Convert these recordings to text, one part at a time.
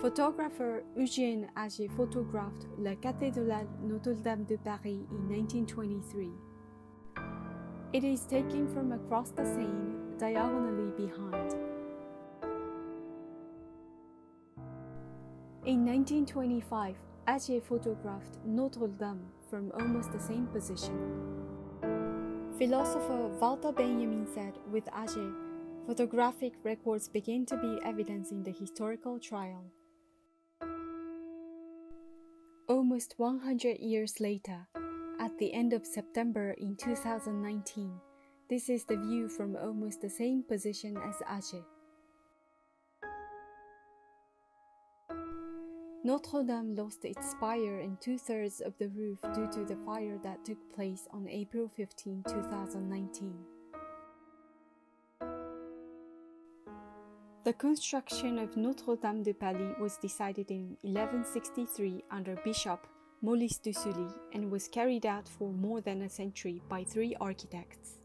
Photographer Eugène Ager photographed la Cathédrale Notre-Dame de Paris in 1923. It is taken from across the Seine, diagonally behind. In 1925, Ager photographed Notre-Dame from almost the same position. Philosopher Walter Benjamin said, with Ager, photographic records begin to be evidence in the historical trial. Almost 100 years later, at the end of September in 2019, this is the view from almost the same position as Ager. Notre-Dame lost its spire and 2/3 of the roof due to the fire that took place on April 15, 2019. The construction of Notre-Dame de Paris was decided in 1163 under Bishop Maurice de Sully and was carried out for more than a century by 3 architects.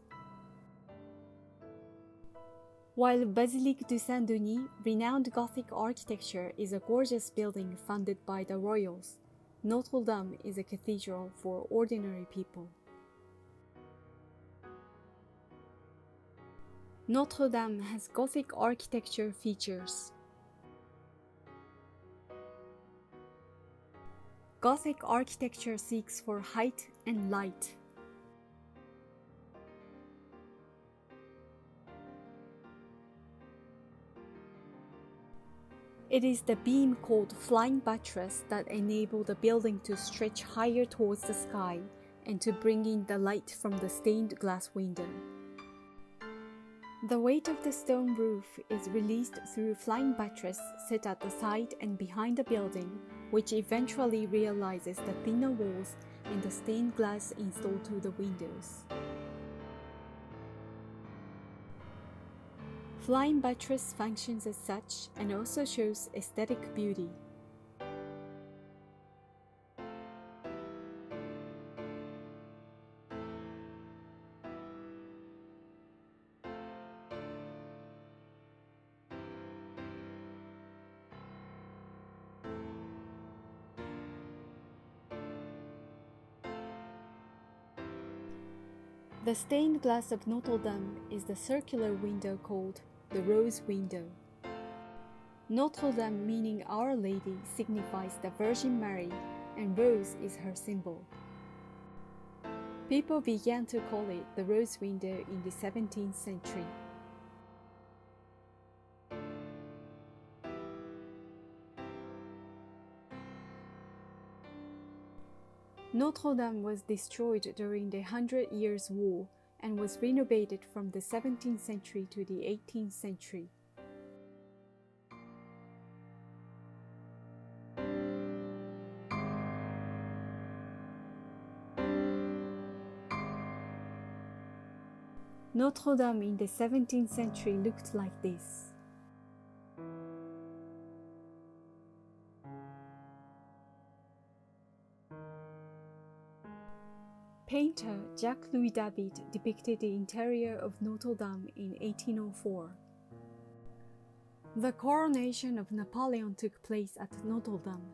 While Basilique de Saint-Denis, renowned Gothic architecture, is a gorgeous building funded by the royals, Notre-Dame is a cathedral for ordinary people. Notre-Dame has Gothic architecture features. Gothic architecture seeks for height and light. It is the beam called flying buttress that enable the building to stretch higher towards the sky and to bring in the light from the stained glass window. The weight of the stone roof is released through flying buttress set at the side and behind the building, which eventually realizes the thinner walls and the stained glass installed through the windows. Flying buttress functions as such and also shows aesthetic beauty. The stained glass of Notre-Dame is the circular window called the Rose Window. Notre-Dame, meaning Our Lady, signifies the Virgin Mary, and rose is her symbol. People began to call it the Rose Window in the 17th century. Notre-Dame was destroyed during the 100 Years' War and was renovated from the 17th century to the 18th century. Notre-Dame in the 17th century looked like this. Painter Jacques-Louis David depicted the interior of Notre-Dame in 1804. The coronation of Napoleon took place at Notre-Dame.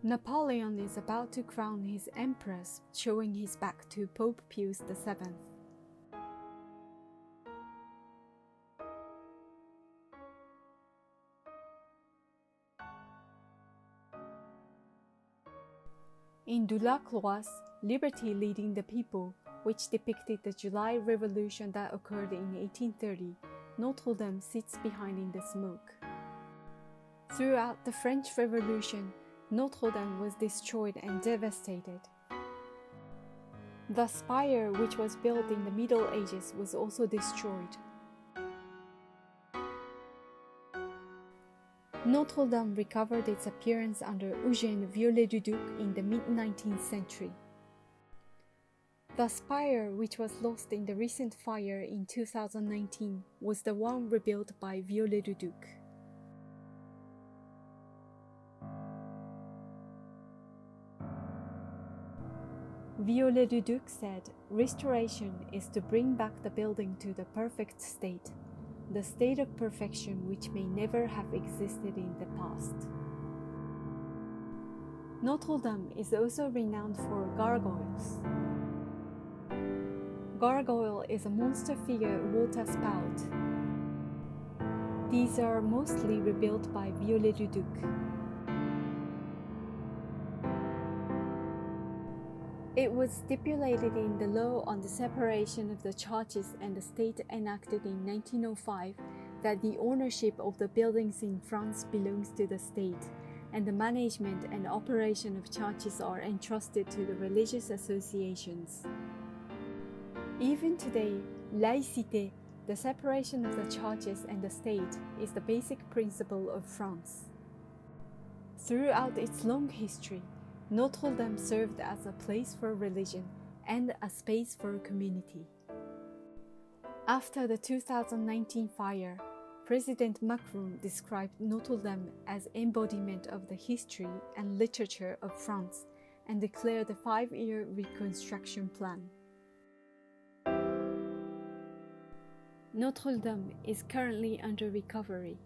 Napoleon is about to crown his empress, showing his back to Pope Pius VII. In De la Croix, Liberty Leading the People, which depicted the July Revolution that occurred in 1830, Notre-Dame sits behind in the smoke. Throughout the French Revolution, Notre-Dame was destroyed and devastated. The spire, which was built in the Middle Ages, was also destroyed. Notre-Dame recovered its appearance under Eugène Viollet-le-Duc in the mid-19th century. The spire, which was lost in the recent fire in 2019, was the one rebuilt by Viollet-le-Duc. Viollet-le-Duc said, "Restoration is to bring back the building to the perfect state. the state of perfection which may never have existed in the past. Notre-Dame is also renowned for gargoyles. Gargoyle is a monster figure water spout. These are mostly rebuilt by Viollet-le-Duc. It was stipulated in the law on the separation of the churches and the state enacted in 1905 that the ownership of the buildings in France belongs to the state, and the management and operation of churches are entrusted to the religious associations. Even today, laïcité, the separation of the churches and the state, is the basic principle of France. Throughout its long history, Notre-Dame served as a place for religion and a space for community. After the 2019 fire, President Macron described Notre-Dame as embodiment of the history and literature of France and declared a 5-year reconstruction plan. Notre-Dame is currently under recovery.